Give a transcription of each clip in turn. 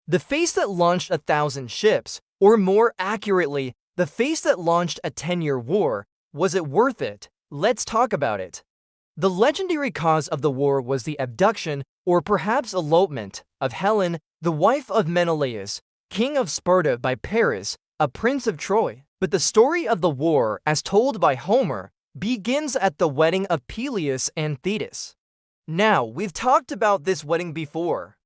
The face that launched 1,000 ships, or more accurately, the face that launched a 10-year war. Was it worth it? Let's talk about it. The legendary cause of the war was the abduction, or perhaps elopement, of Helen, the wife of Menelaus, king of Sparta, by Paris, a prince of Troy. But the story of the war, as told by Homer, begins at the wedding of Peleus and Thetis. Now, we've talked about this wedding before.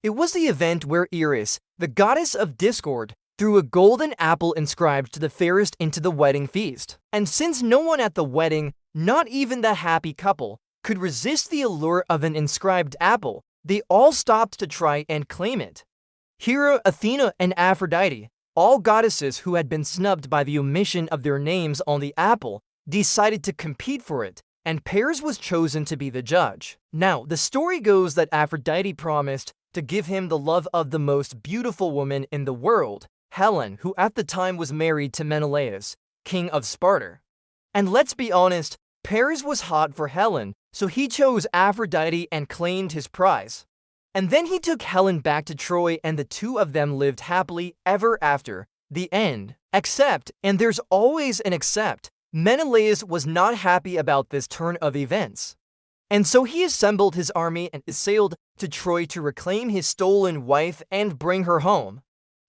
It was the event where Eris, the goddess of discord, threw a golden apple inscribed to the Fairest into the wedding feast. And since no one at the wedding, not even the happy couple, could resist the allure of an inscribed apple, they all stopped to try and claim it. Hera, Athena, and Aphrodite, all goddesses who had been snubbed by the omission of their names on the apple, decided to compete for it, and Paris was chosen to be the judge. Now, the story goes that Aphrodite promised to give him the love of the most beautiful woman in the world, Helen, who at the time was married to Menelaus, king of Sparta. And let's be honest, Paris was hot for Helen, so he chose Aphrodite and claimed his prize. And then he took Helen back to Troy, and the two of them lived happily ever after. The end. Except, and there's always an except, Menelaus was not happy about this turn of events. And so he assembled his army and sailed to Troy to reclaim his stolen wife and bring her home.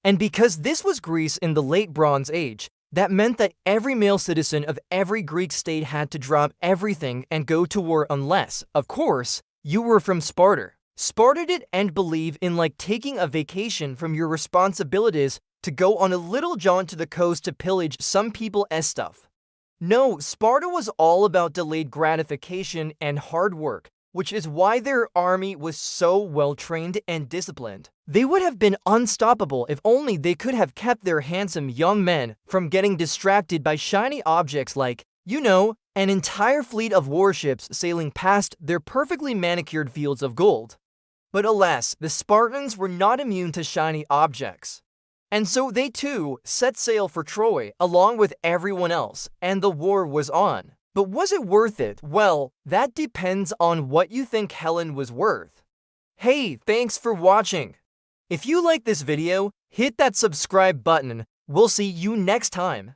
And because this was Greece in the late Bronze Age, that meant that every male citizen of every Greek state had to drop everything and go to war unless, of course, you were from Sparta. Sparta didn't believe in taking a vacation from your responsibilities to go on a little jaunt to the coast to pillage some people's stuff. No, Sparta was all about delayed gratification and hard work, which is why their army was so well trained and disciplined. They would have been unstoppable if only they could have kept their handsome young men from getting distracted by shiny objects like, an entire fleet of warships sailing past their perfectly manicured fields of gold. But alas, the Spartans were not immune to shiny objects. And so they too set sail for Troy along with everyone else, and the war was on. But was it worth it? Well, that depends on what you think Helen was worth. Hey, thanks for watching. If you like this video, hit that subscribe button. We'll see you next time.